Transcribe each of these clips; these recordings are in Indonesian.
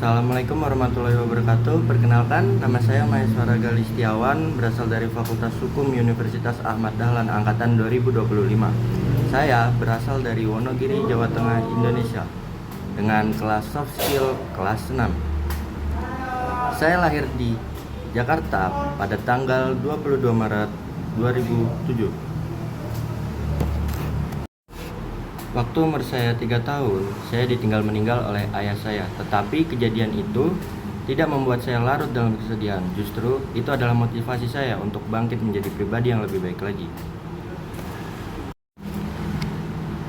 Assalamualaikum warahmatullahi wabarakatuh. Perkenalkan, nama saya Maeswara Galistiawan, berasal dari Fakultas Hukum Universitas Ahmad Dahlan angkatan 2025. Saya berasal dari Wonogiri, Jawa Tengah, Indonesia, dengan kelas soft skill kelas 6. Saya lahir di Jakarta pada tanggal 22 Maret 2007. Waktu umur saya 3 tahun, saya ditinggal meninggal oleh ayah saya. Tetapi kejadian itu tidak membuat saya larut dalam kesedihan. Justru itu adalah motivasi saya untuk bangkit menjadi pribadi yang lebih baik lagi.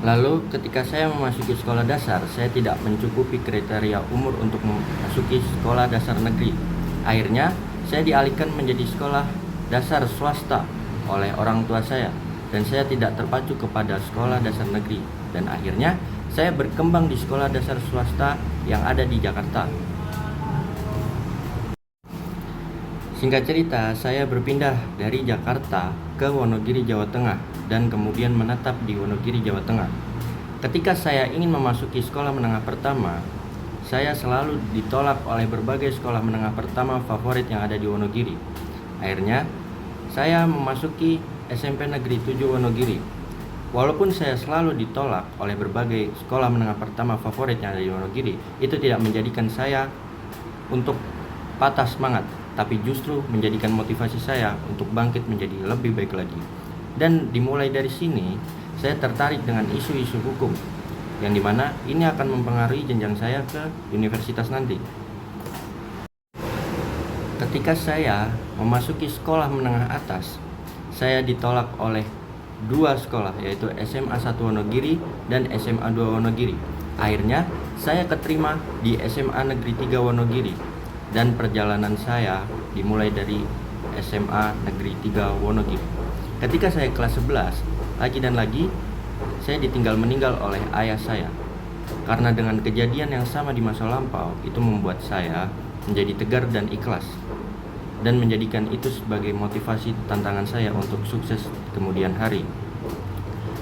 Lalu ketika saya memasuki sekolah dasar, saya tidak mencukupi kriteria umur untuk memasuki sekolah dasar negeri. Akhirnya, saya dialihkan menjadi sekolah dasar swasta oleh orang tua saya. Dan saya tidak terpacu kepada sekolah dasar negeri. Dan akhirnya saya berkembang di sekolah dasar swasta yang ada di Jakarta. Singkat cerita, saya berpindah dari Jakarta ke Wonogiri, Jawa Tengah, dan kemudian menetap di Wonogiri, Jawa Tengah. Ketika saya ingin memasuki sekolah menengah pertama, saya selalu ditolak oleh berbagai sekolah menengah pertama favorit yang ada di Wonogiri. Akhirnya, saya memasuki SMP Negeri 7 Wonogiri. Walaupun saya selalu ditolak oleh berbagai sekolah menengah pertama favorit yang ada di Wonogiri, itu tidak menjadikan saya untuk patah semangat, tapi justru menjadikan motivasi saya untuk bangkit menjadi lebih baik lagi. Dan dimulai dari sini, saya tertarik dengan isu-isu hukum, yang dimana ini akan mempengaruhi jenjang saya ke universitas nanti. Ketika saya memasuki sekolah menengah atas, saya ditolak oleh dua sekolah, yaitu SMA 1 Wonogiri dan SMA 2 Wonogiri. Akhirnya saya keterima di SMA Negeri 3 Wonogiri, dan perjalanan saya dimulai dari SMA Negeri 3 Wonogiri. Ketika saya kelas 11, lagi dan lagi saya ditinggal meninggal oleh ayah saya. Karena dengan kejadian yang sama di masa lampau, itu membuat saya menjadi tegar dan ikhlas, dan menjadikan itu sebagai motivasi tantangan saya untuk sukses kemudian hari.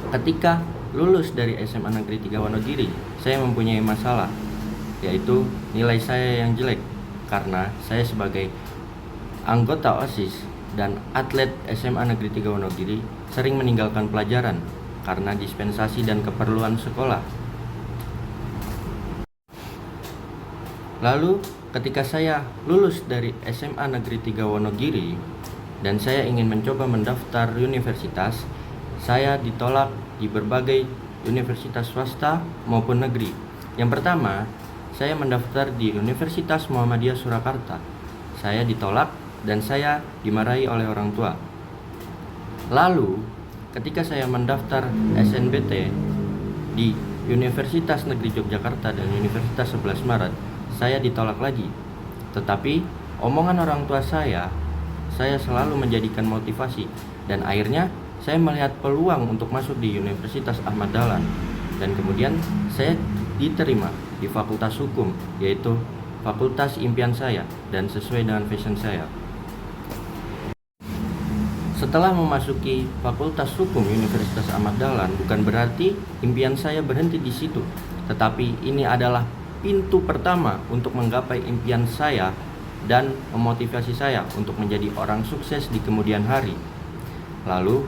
Ketika lulus dari SMA Negeri 3 Wonogiri, saya mempunyai masalah, yaitu nilai saya yang jelek, karena saya sebagai anggota OSIS dan atlet SMA Negeri 3 Wonogiri sering meninggalkan pelajaran karena dispensasi dan keperluan sekolah. Lalu ketika saya lulus dari SMA Negeri 3 Wonogiri dan saya ingin mencoba mendaftar universitas, saya ditolak di berbagai universitas swasta maupun negeri. Yang pertama, saya mendaftar di Universitas Muhammadiyah Surakarta. Saya ditolak dan saya dimarahi oleh orang tua. Lalu, ketika saya mendaftar SNBT di Universitas Negeri Yogyakarta dan Universitas 11 Maret, saya ditolak lagi. Tetapi omongan orang tua saya selalu menjadikan motivasi, dan akhirnya saya melihat peluang untuk masuk di Universitas Ahmad Dahlan, dan kemudian saya diterima di Fakultas Hukum, yaitu fakultas impian saya dan sesuai dengan passion saya. Setelah memasuki Fakultas Hukum Universitas Ahmad Dahlan, bukan berarti impian saya berhenti di situ, tetapi ini adalah pintu pertama untuk menggapai impian saya dan memotivasi saya untuk menjadi orang sukses di kemudian hari. Lalu,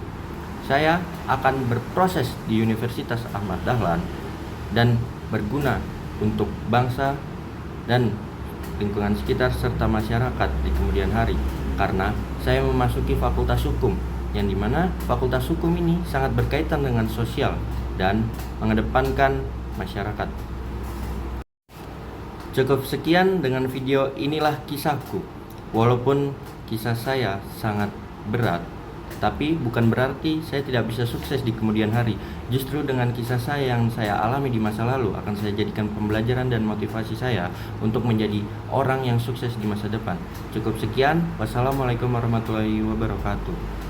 saya akan berproses di Universitas Ahmad Dahlan dan berguna untuk bangsa dan lingkungan sekitar serta masyarakat di kemudian hari, karena saya memasuki Fakultas Hukum, yang dimana Fakultas Hukum ini sangat berkaitan dengan sosial dan mengedepankan masyarakat. Cukup sekian dengan video inilah kisahku. Walaupun kisah saya sangat berat, tapi bukan berarti saya tidak bisa sukses di kemudian hari. Justru dengan kisah saya yang saya alami di masa lalu akan saya jadikan pembelajaran dan motivasi saya untuk menjadi orang yang sukses di masa depan. Cukup sekian. Wassalamualaikum warahmatullahi wabarakatuh.